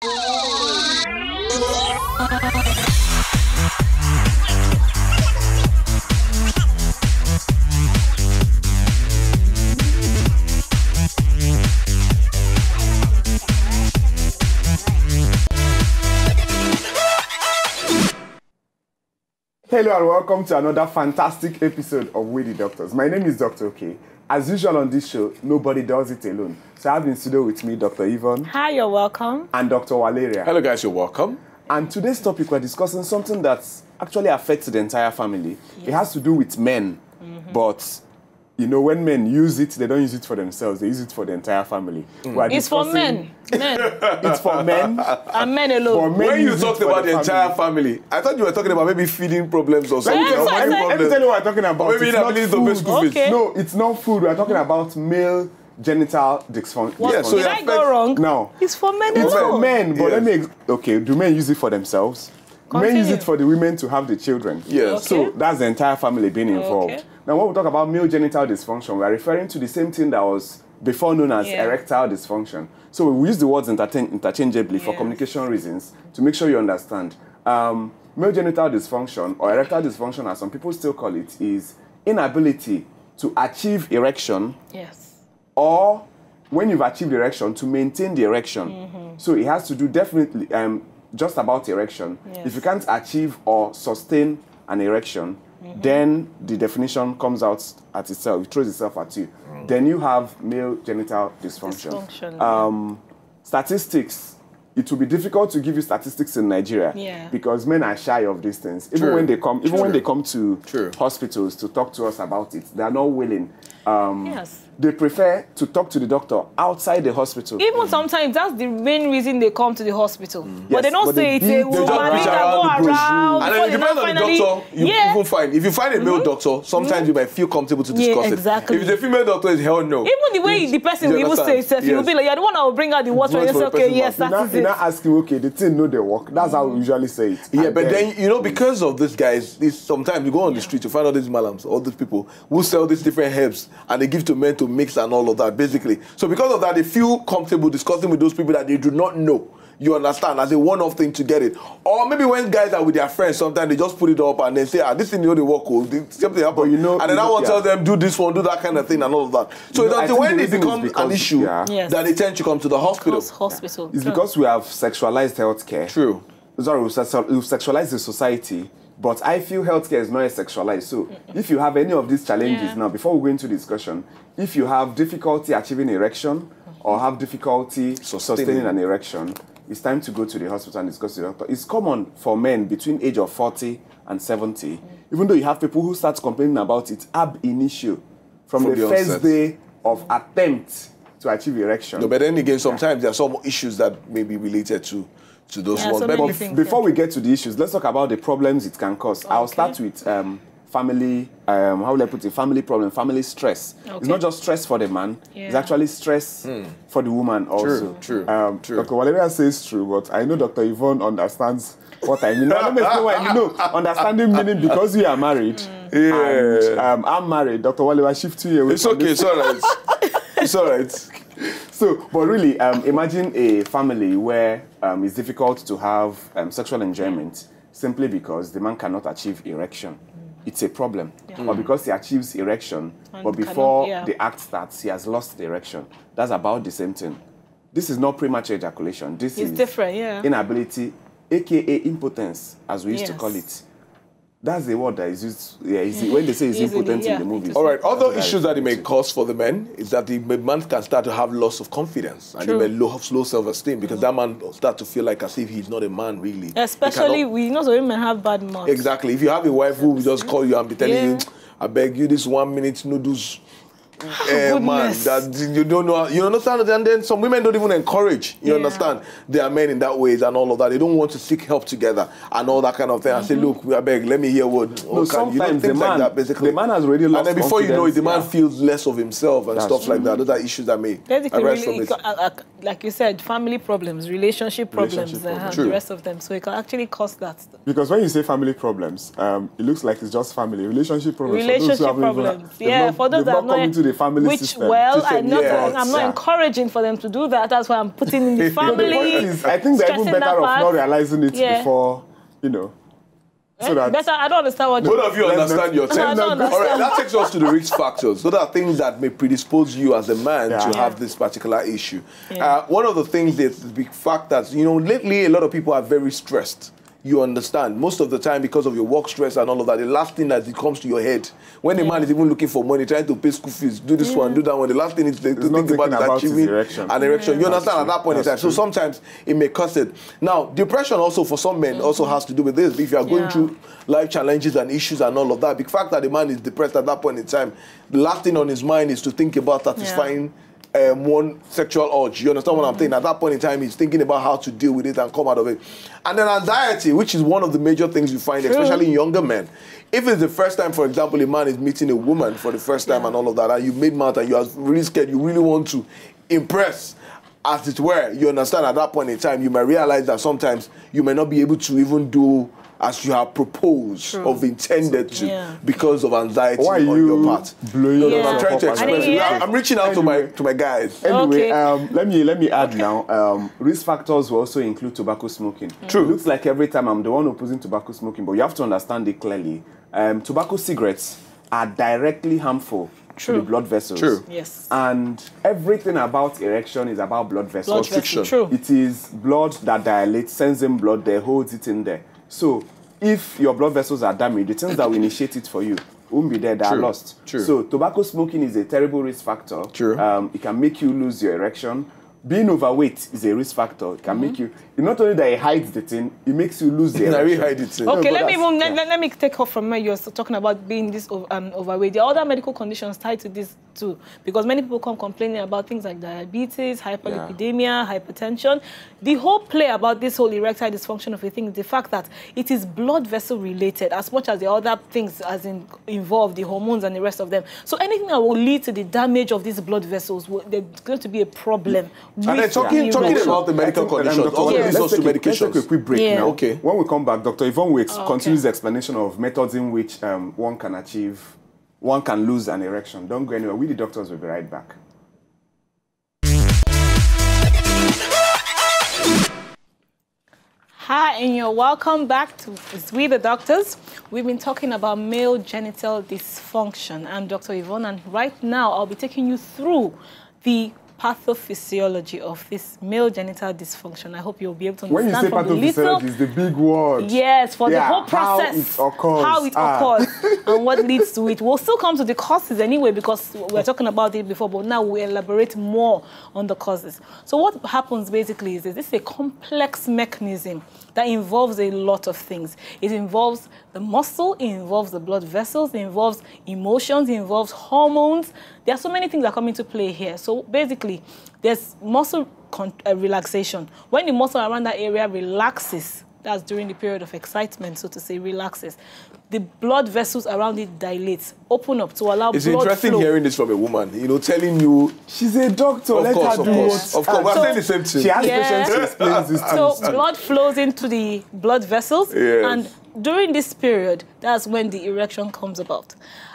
Hello and welcome to another fantastic episode of We the Doctors. My name is Dr. OK. As usual on this show, nobody does it alone. So I have in studio with me Dr. Yvonne. Hi, you're welcome. And Dr. Valeria. Hello guys, you're welcome. And today's topic, we're discussing something that actually affects the entire family. Yes. It has to do with men. But, you know, when men use it, they don't use it for themselves. They use it for the entire family. It's for men. It's for men. And men alone. When you talked about the entire family, I thought you were talking about maybe feeding problems or something. Let me tell you what we're talking about. Maybe it's not food. Okay. No, it's not food. We're talking about male genital dysfunction. Yeah, so did I go wrong? No. It's for men It's alone. for men, but Yes. let me... Okay, do men use it for themselves? Continue. Men use it for the women to have the children. Yes. So that's the entire family being involved. Okay. Now, when we talk about male genital dysfunction, we're referring to the same thing that was before known as erectile dysfunction. So we use the words interchangeably for communication reasons to make sure you understand. Male genital dysfunction, or erectile dysfunction as some people still call it, is inability to achieve erection. Yes. Or when you've achieved erection, to maintain the erection. So it has to do definitely just about erection. Yes. If you can't achieve or sustain an erection, then the definition comes out at itself, it throws itself at you. Then you have male genital dysfunction. Statistics, it will be difficult to give you statistics in Nigeria because men are shy of these things. Even when they come to hospitals to talk to us about it, they are not willing. They prefer to talk to the doctor outside the hospital. Even sometimes that's the main reason they come to the hospital. Yes, but they don't say it's a woman that go around. And then it depends on the doctor, you even find. If you find a male doctor, sometimes you might feel comfortable to discuss exactly. it. If it's a female doctor, it's hell no. Even the way the person will even say itself, you'll be like, you're the one that will bring out the words for you say, okay, yes, that's it. You're not asking, okay, the thing know they work. That's how we usually say it. Yeah, but then, you know, because of this guys, sometimes you go on the street to find all these malams, all these people who sell these different herbs and they give to men to mix and all of that, basically. So because of that, they feel comfortable discussing with those people that they do not know. You understand, as a one-off thing to get it. Or maybe when guys are with their friends, sometimes they just put it up and they say, this thing, you know, they work, something happened. You know, and then I want to tell them, do this one, do that kind of thing and all of that. So it's until when it becomes an issue that they tend to come to the hospital. It's because we have sexualized healthcare. True. Sorry, we've sexualized the society. But I feel healthcare is not as sexualized. So if you have any of these challenges now, before we go into discussion, if you have difficulty achieving erection or have difficulty sustaining an erection, it's time to go to the hospital and discuss with the doctor. It's common for men between age of 40 and 70, even though you have people who start complaining about it ab initio, from the first day of attempt to achieve erection. No, but then again, sometimes there are some issues that may be related to those ones. So but before we get to the issues, let's talk about the problems it can cause. Okay. I'll start with family, how will I put it, family problem, family stress. Okay. It's not just stress for the man, it's actually stress for the woman also. True. Dr. Valeria says true, but I know Dr. Yvonne understands what I mean. Now, let me explain what I mean. No, understanding meaning because we are married. And I'm married. Dr. Valeria, shift to you. It's okay, it's all right. It's all right. So, but really, imagine a family where it's difficult to have sexual enjoyment simply because the man cannot achieve erection. It's a problem. Or because he achieves erection, but before the act starts, he has lost the erection. That's about the same thing. This is not premature ejaculation. This is different, inability, aka impotence, as we used to call it. That's the word that is used when they say it's impotent in the movies. All right. Other issues that it may cause for the men is that the man can start to have loss of confidence and he may have low self-esteem because that man start to feel like as if he's not a man really. Especially we know some women have bad mouths. Exactly. If you have a wife who will just call you and be telling you, I beg you, this 1 minute noodles. Man, that you don't know, you understand, and then some women don't even encourage, you understand, their men in that ways and all of that. They don't want to seek help together and all that kind of thing. I say, look, I beg, let me hear what. Sometimes the man, like that, basically. The man has already lost. And then before you know it, the man feels less of himself and stuff like that. Those are issues that may arise from it. Like you said, family problems, relationship problems, the rest of them. So it can actually cause that. Because when you say family problems, it looks like it's just family. Relationship problems. Relationship problems. Yeah, for those that have not the family system. Well, I'm not encouraging for them to do that. That's why I'm putting in the family. The point is, I think they're even better off not realizing it before, you know. So better, I don't understand what both of you understand your terms. All right, that takes us to the risk factors. So there are things that may predispose you as a man to have this particular issue. One of the things is the big fact that, you know, lately a lot of people are very stressed. You understand, most of the time because of your work stress and all of that, the last thing that it comes to your head, when a man is even looking for money, trying to pay school fees, do this one, do that one, the last thing is to think about is achieving an erection. You understand, at that point in time. So sometimes it may cause it. Now, depression also for some men also has to do with this. If you are going through life challenges and issues and all of that, the fact that the man is depressed at that point in time, the last thing on his mind is to think about satisfying one sexual urge. You understand what I'm saying? At that point in time, he's thinking about how to deal with it and come out of it. And then anxiety, which is one of the major things you find, especially in younger men. If it's the first time, for example, a man is meeting a woman for the first time and all of that, and you made mouth and you are really scared, you really want to impress, as it were, you understand, at that point in time, you may realize that sometimes you may not be able to even do as you have proposed or intended to because of anxiety on your part. I'm trying to express it. I'm reaching out to my guys. Anyway, let me add now. Risk factors will also include tobacco smoking. True. It looks like every time I'm the one opposing tobacco smoking, but you have to understand it clearly. Tobacco cigarettes are directly harmful to the blood vessels. True. Yes. And everything about erection is about blood vessels. True. It is blood that dilates, sends in blood there, holds it in there. So if your blood vessels are damaged, the things that will initiate it for you won't be there, they are lost. True. So tobacco smoking is a terrible risk factor. True. It can make you lose your erection. Being overweight is a risk factor. It can make you, not only that it hides the thing, it makes you lose the erection. Okay, let me take off from where you're talking about being this overweight. There are other medical conditions tied to this too, because many people come complaining about things like diabetes, hyperlipidemia, hypertension. The whole play about this whole erectile dysfunction of a thing is the fact that it is blood vessel related as much as the other things involved, the hormones and the rest of them. So anything that will lead to the damage of these blood vessels, there's going to be a problem. And then talking about the medical conditions, also leads us to medications. Let's take a quick break now. Okay. When we come back, Dr. Yvonne will continue the explanation of methods in which one can lose an erection. Don't go anywhere. We, the doctors, will be right back. Hi, and you're welcome back to We the Doctors. We've been talking about male genital dysfunction. I'm Dr. Yvonne, and right now I'll be taking you through the pathophysiology of this male genital dysfunction. I hope you'll be able to understand from the little... When you say pathophysiology, it's the big word. Yes, for the whole process. How it occurs and what leads to it. We'll still come to the causes anyway because we were talking about it before, but now we'll elaborate more on the causes. So what happens basically is this is a complex mechanism that involves a lot of things. It involves the muscle, it involves the blood vessels, it involves emotions, it involves hormones. There are so many things that come into play here. So basically, there's muscle relaxation. When the muscle around that area relaxes, that's during the period of excitement, so to say, relaxes, the blood vessels around it dilate, open up to allow blood flow. It's interesting hearing this from a woman, you know, telling you... She's a doctor, let her do it. Of course, we're saying the same thing. She has patience to explain this to So blood flows into the blood vessels, and during this period, that's when the erection comes about.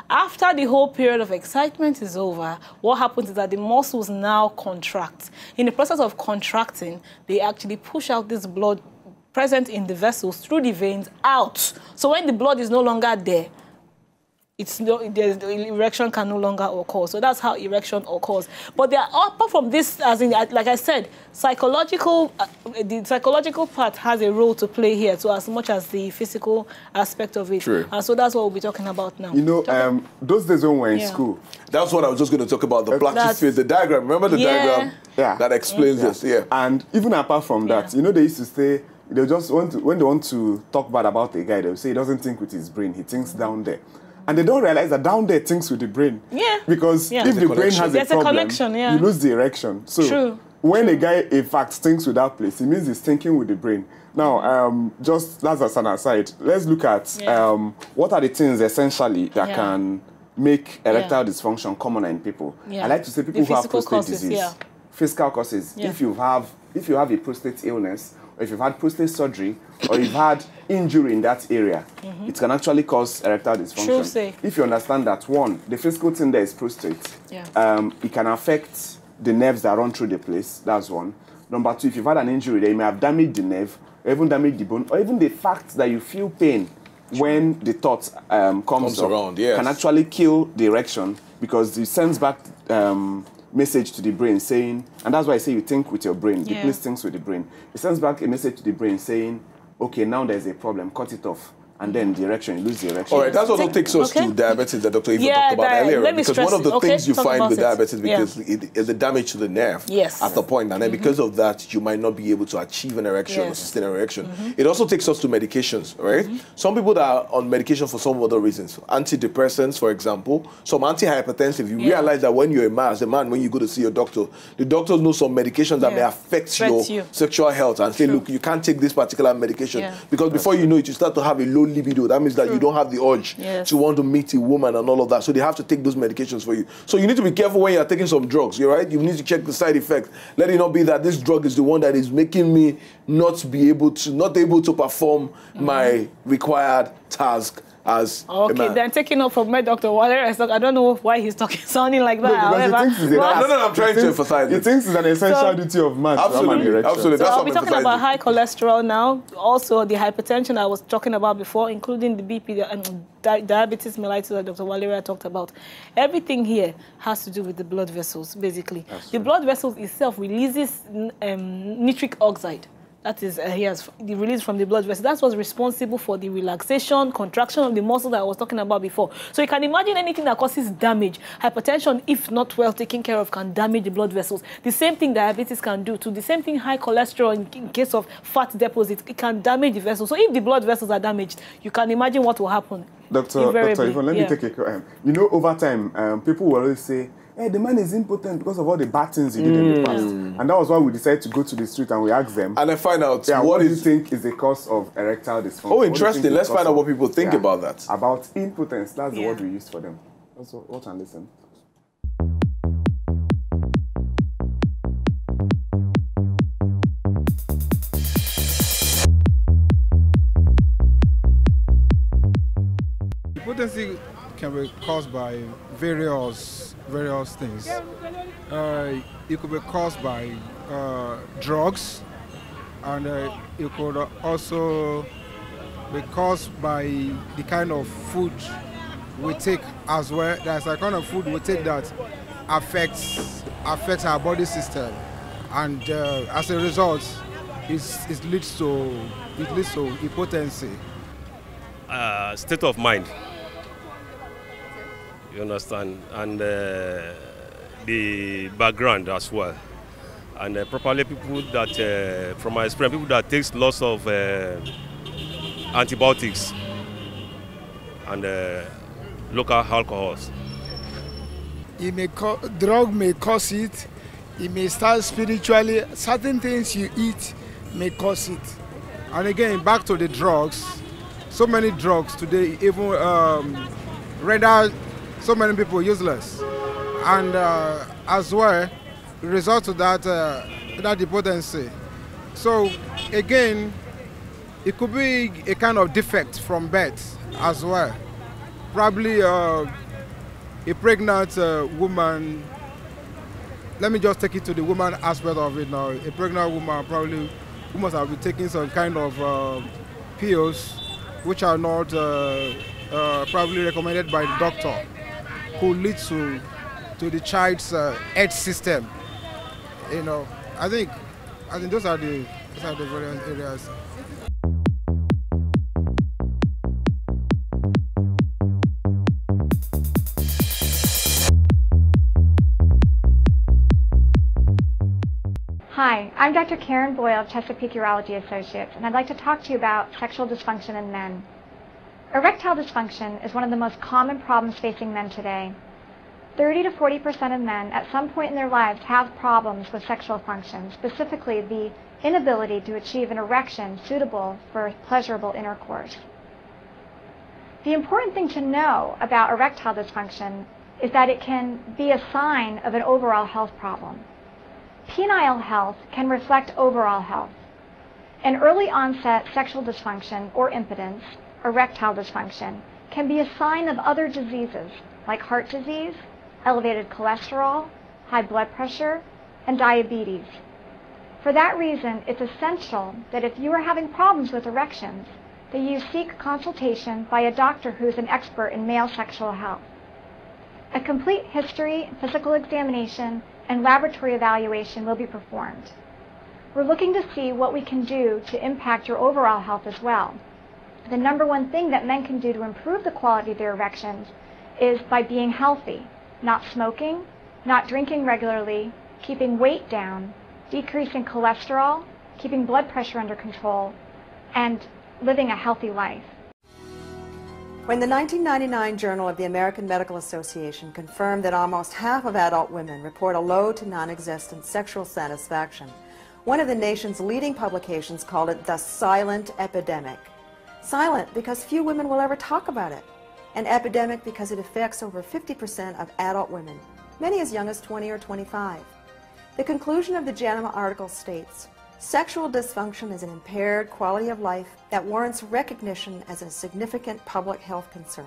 After the whole period of excitement is over, what happens is that the muscles now contract. In the process of contracting, they actually push out this blood present in the vessels through the veins out. So when the blood is no longer there, the erection can no longer occur. So that's how erection occurs. But there are, apart from this, as in, like I said, the psychological part has a role to play here, so as much as the physical aspect of it. True. And so that's what we'll be talking about now. You know, those days when we were in school, that's what I was just going to talk about, the Black's face, the diagram. Remember the diagram that explains this? Yeah. And even apart from that, you know, they used to say, they just want to, when they want to talk bad about a guy, they'll say he doesn't think with his brain, he thinks down there. And they don't realize that down there thinks with the brain. Yeah. Because if the brain has a problem, you lose the erection. So when a guy, in fact, thinks with that place, it means he's thinking with the brain. Now, just as an aside, let's look at what are the things essentially that can make erectile dysfunction common in people. I like to say people who have prostate disease. Physical causes. If you have a prostate illness, or if you've had prostate surgery, or you've had injury in that area, it can actually cause erectile dysfunction. If you understand that, one, the physical thing there is prostate. It can affect the nerves that run through the place. That's one. Number two, if you've had an injury, they may have damaged the nerve, or even damaged the bone, or even the fact that you feel pain when the thought comes around, can actually kill the erection, because it sends back message to the brain saying, and that's why I say you think with your brain, the place thinks with the brain. It sends back a message to the brain saying, okay, now there's a problem, cut it off. And then the erection, you lose the erection. All right, that's also takes us to diabetes that Dr. Eva talked about earlier. Because one of the things you find with diabetes because it is the damage to the nerve at the point. And then because of that, you might not be able to achieve an erection or sustain an erection. It also takes us to medications, right? Some people that are on medication for some other reasons. Antidepressants, for example. Some antihypertensive. You realize that when you're a man, as a man, when you go to see your doctor, the doctors know some medications that may affect your sexual health and say, look, you can't take this particular medication. Because before you know it, you start to have a low libido. That means that you don't have the urge to want to meet a woman and all of that. So they have to take those medications for you. So you need to be careful when you're taking some drugs, right? You need to check the side effects. Let it not be that this drug is the one that is making me not able to perform my required task as a man. Then taking off from my Dr. Waller, I don't know why he's sounding like that. No, I'm trying to emphasize it. He thinks it's an essential duty of man. Absolutely. So I'll be talking about high cholesterol now, also the hypertension I was talking about before, including the BP and diabetes mellitus that Dr. Valeria talked about. Everything here has to do with the blood vessels, basically. The blood vessels itself releases nitric oxide. That is, he has the release from the blood vessel. That's what's responsible for the relaxation, contraction of the muscle that I was talking about before. So you can imagine anything that causes damage. Hypertension, if not well taken care of, can damage the blood vessels. The same thing diabetes can do too. The same thing high cholesterol in case of fat deposits, it can damage the vessels. So if the blood vessels are damaged, you can imagine what will happen. Dr. Yvonne, let me take a you know, over time, people will always say, hey, the man is impotent because of all the bad things he did in the past. And that was why we decided to go to the street and we asked them. And then find out what do you think is the cause of erectile dysfunction? Oh, interesting. Let's find out what people think about that. About impotence. That's the word we used for them. Also, watch and listen. Impotency can be caused by various things. It could be caused by drugs, and it could also be caused by the kind of food we take as well. There's a kind of food we take that affects our body system, and as a result, it leads to impotency. State of mind. You understand, and the background as well, and probably people that, from my experience, people that takes lots of antibiotics and local alcohols. Drug may cause it. It may start spiritually. Certain things you eat may cause it. And again, back to the drugs. So many drugs today, even render so many people useless, and as well, result to that impotency. So again, it could be a kind of defect from birth as well. Probably a pregnant woman. Let me just take it to the woman aspect of it now. A pregnant woman probably who must have been taking some kind of pills which are not probably recommended by the doctor, could lead to the child's health system. You know, I think those are the various areas. Hi, I'm Dr. Karen Boyle of Chesapeake Urology Associates, and I'd like to talk to you about sexual dysfunction in men. Erectile dysfunction is one of the most common problems facing men today. 30 to 40% of men at some point in their lives have problems with sexual function, specifically the inability to achieve an erection suitable for pleasurable intercourse. The important thing to know about erectile dysfunction is that it can be a sign of an overall health problem. Penile health can reflect overall health. An early onset sexual dysfunction or impotence, erectile dysfunction, can be a sign of other diseases like heart disease, elevated cholesterol, high blood pressure, and diabetes. For that reason, it's essential that if you are having problems with erections, that you seek consultation by a doctor who is an expert in male sexual health. A complete history, physical examination, and laboratory evaluation will be performed. We're looking to see what we can do to impact your overall health as well. The number one thing that men can do to improve the quality of their erections is by being healthy, not smoking, not drinking regularly, keeping weight down, decreasing cholesterol, keeping blood pressure under control, and living a healthy life. When the 1999 Journal of the American Medical Association confirmed that almost half of adult women report a low to non-existent sexual satisfaction, one of the nation's leading publications called it the silent epidemic. Silent because few women will ever talk about it. An epidemic because it affects over 50% of adult women, many as young as 20 or 25. The conclusion of the JAMA article states, sexual dysfunction is an impaired quality of life that warrants recognition as a significant public health concern.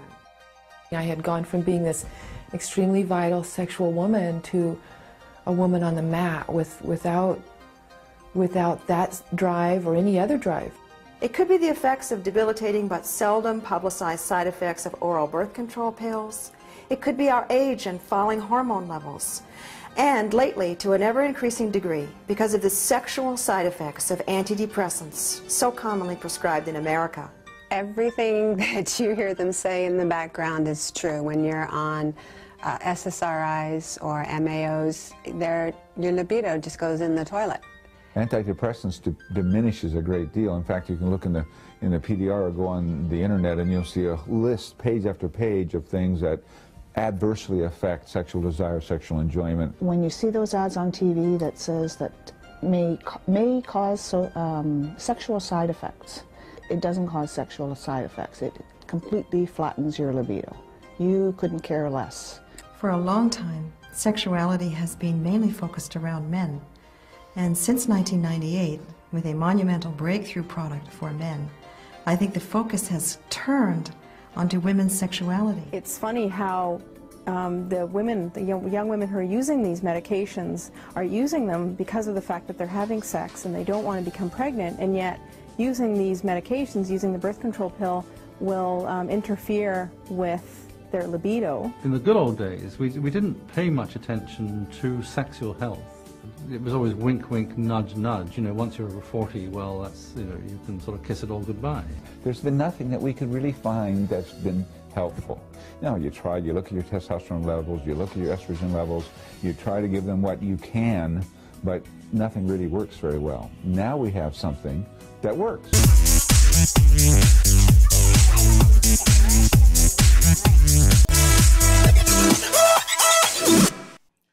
I had gone from being this extremely vital sexual woman to a woman on the mat without that drive or any other drive. It could be the effects of debilitating but seldom publicized side effects of oral birth control pills. It could be our age and falling hormone levels. And lately, to an ever-increasing degree, because of the sexual side effects of antidepressants so commonly prescribed in America. Everything that you hear them say in the background is true. When you're on SSRIs or MAOs, your libido just goes in the toilet. Antidepressants diminishes a great deal. In fact, you can look in the PDR or go on the internet and you'll see a list, page after page, of things that adversely affect sexual desire, sexual enjoyment. When you see those ads on TV that says that may cause sexual side effects, it doesn't cause sexual side effects. It completely flattens your libido. You couldn't care less. For a long time, sexuality has been mainly focused around men. And since 1998, with a monumental breakthrough product for men, I think the focus has turned onto women's sexuality. It's funny how the young women who are using these medications are using them because of the fact that they're having sex and they don't want to become pregnant, and yet using these medications, using the birth control pill, will interfere with their libido. In the good old days, we didn't pay much attention to sexual health. It was always wink, wink, nudge, nudge. You know, once you're over 40, well, that's, you know, you can sort of kiss it all goodbye. There's been nothing that we could really find that's been helpful. Now, you look at your testosterone levels, you look at your estrogen levels, you try to give them what you can, but nothing really works very well. Now we have something that works.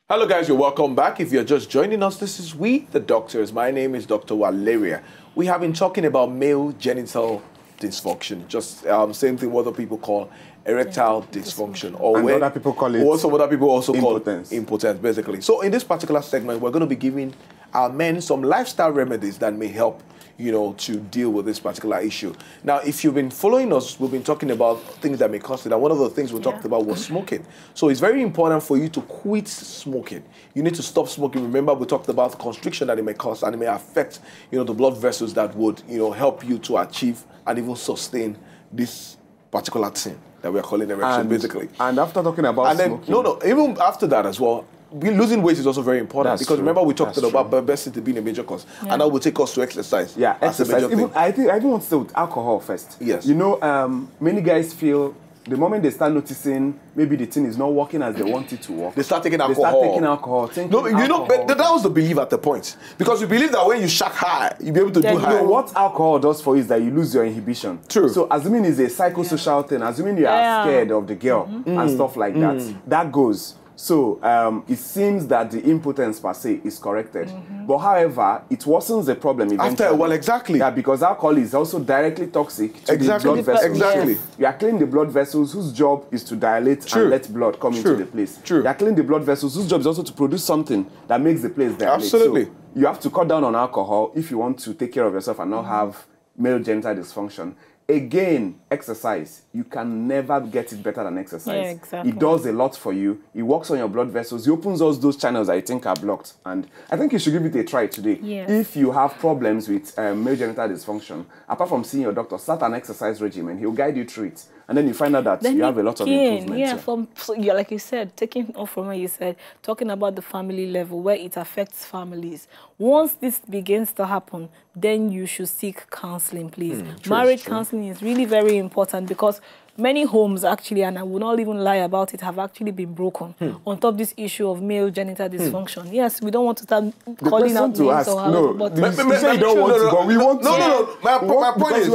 Hello guys, you're welcome back. If you're just joining us, this is We The Doctors. My name is Dr. Waleria. We have been talking about male genital dysfunction, just same thing what other people call erectile dysfunction. Or and other people call it, or some other people also impotence. Call it impotence, basically. So in this particular segment, we're going to be giving our men some lifestyle remedies that may help, you know, to deal with this particular issue. Now, if you've been following us, we've been talking about things that may cause it, and one of the things we talked about was smoking. So it's very important for you to quit smoking. You need to stop smoking. Remember, we talked about the constriction that it may cause, and it may affect, you know, the blood vessels that would, you know, help you to achieve and even sustain this particular thing that we are calling erection, basically. And after talking about smoking... Even after that as well, losing weight is also very important. Because remember, we talked about obesity being a major cause. And that will take us to exercise. Yeah, exercise. I even want to say with alcohol first. Yes. You know, many guys feel the moment they start noticing maybe the thing is not working as they want it to work, they start taking alcohol. No, you know, but that was the belief at the point. Because we believe that when you shack high, you'll be able to do high. You know, what alcohol does for you is that you lose your inhibition. True. So assuming it's a psychosocial thing, assuming you are scared of the girl and stuff like that, that goes. So it seems that the impotence per se is corrected. But however, it worsens the problem eventually. After, well, exactly. Yeah, because alcohol is also directly toxic to the blood vessels. Exactly. You are cleaning the blood vessels whose job is to dilate and let blood come into the place. You are cleaning the blood vessels whose job is also to produce something that makes the place dilate. Absolutely. So you have to cut down on alcohol if you want to take care of yourself and not have male genital dysfunction. Again, exercise. You can never get it better than exercise. Yeah, exactly. It does a lot for you. It works on your blood vessels. It opens all those channels that I think are blocked. And I think you should give it a try today. Yes. If you have problems with male genital dysfunction, apart from seeing your doctor, start an exercise regimen. He'll guide you through it. And then you find out that you have a lot of improvement. Yeah, like you said, taking off from what you said, talking about the family level where it affects families. Once this begins to happen, then you should seek counseling, please. Marriage counseling is really very important because many homes actually, and I will not even lie about it, have actually been broken on top of this issue of male genital dysfunction. Yes, we don't want to start calling out names or however, but you don't want to, but we want to. No. My point is,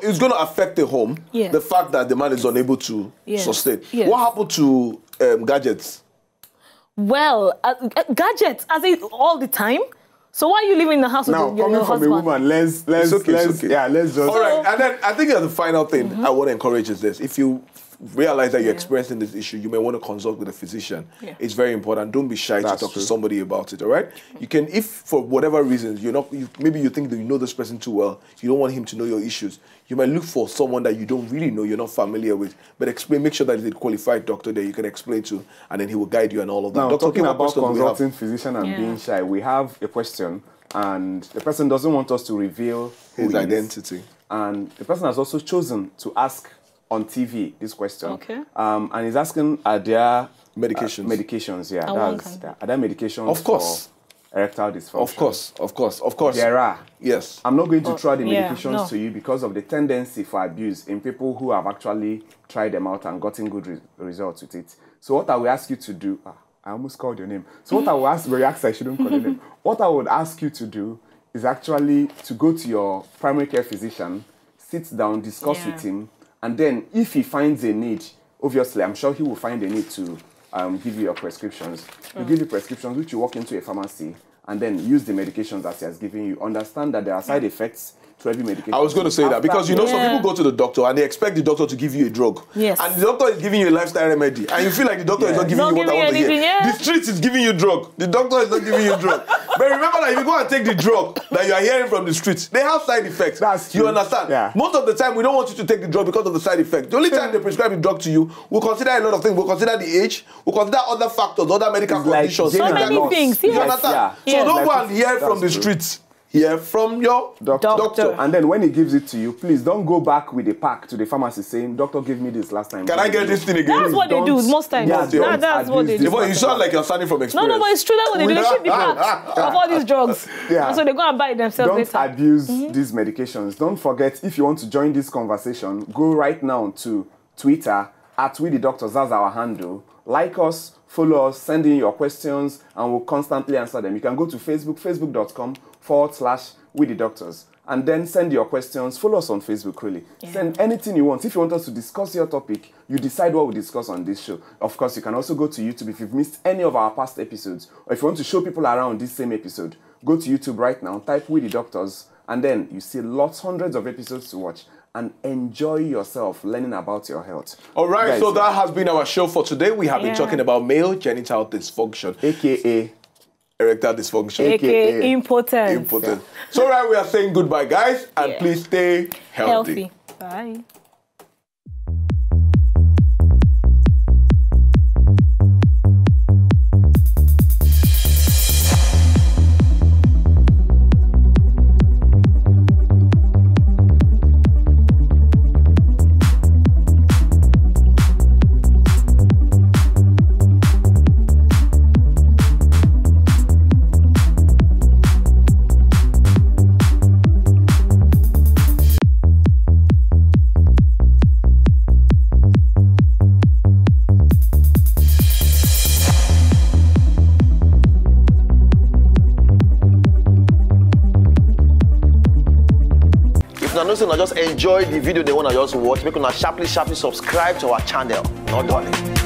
it's going to affect the home. Yes. The fact that the man is unable to sustain. Yes. What happened to gadgets? Well, gadgets, as in all the time. So why are you living in the house with your husband? From a woman, let's just. All right, and then I think the final thing I want to encourage is this: if you realize that you're experiencing this issue, you may want to consult with a physician. It's very important. Don't be shy to talk to somebody about it. All right? You can, if for whatever reasons maybe you think that you know this person too well, you don't want him to know your issues. You might look for someone that you don't really know, you're not familiar with, but make sure that it's a qualified doctor that you can explain to, and then he will guide you and all of that. Now, Doctor, talking about consulting physician and being shy, we have a question, and the person doesn't want us to reveal his identity. And the person has also chosen to ask on TV this question. And he's asking, are there medications? Yeah, are there medications? Of course. For erectile dysfunction? Of course. There are. Yes. I'm not going to throw the medications to you because of the tendency for abuse in people who have actually tried them out and gotten good results with it. So what I will ask you to do, I almost called your name. So what I will ask, I shouldn't call your name. What I would ask you to do is actually to go to your primary care physician, sit down, discuss with him, and then if he finds a need, obviously I'm sure he will find a need to give you your prescriptions. You give you prescriptions which you walk into a pharmacy and then use the medications that he has given you. Understand that there are side effects to every medication. I was going to say that because some people go to the doctor and they expect the doctor to give you a drug. Yes. And the doctor is giving you a lifestyle remedy. And you feel like the doctor is not giving you what I want to hear. The street is giving you drug. The doctor is not giving you drug. But remember that if you go and take the drug that you are hearing from the streets, they have side effects. That's true. You understand? Most of the time, we don't want you to take the drug because of the side effects. The only time they prescribe the drug to you, we'll consider a lot of things. We'll consider the age. We'll consider other factors, other medical conditions. So many things. You understand? So don't go and hear from the streets. Hear from your doctor. And then when he gives it to you, please don't go back with a pack to the pharmacy saying, doctor gave me this last time. Can I get this thing again? That's what they do most times. That's what they do. You sound like you're standing from experience. No, but it's true. That's what they do. They ship the packs of all these drugs. And so they go and buy it themselves later. Don't abuse these medications. Don't forget, if you want to join this conversation, go right now to Twitter @WeTheDoctors. That's our handle. Like us, follow us, send in your questions, and we'll constantly answer them. You can go to Facebook, facebook.com/WeTheDoctors, and then send your questions. Follow us on Facebook, really. Send anything you want. If you want us to discuss your topic, you decide what we discuss on this show. Of course, you can also go to YouTube if you've missed any of our past episodes, or if you want to show people around this same episode, go to YouTube right now, type We The Doctors, and then you see hundreds of episodes to watch. And enjoy yourself learning about your health. All right, so that has been our show for today. We have been talking about male genital dysfunction, aka erectile dysfunction, aka impotence. So we are saying goodbye, guys, and please stay healthy. Bye. Just enjoy the video they want to just watch. Make sure sharply subscribe to our channel. Not darling.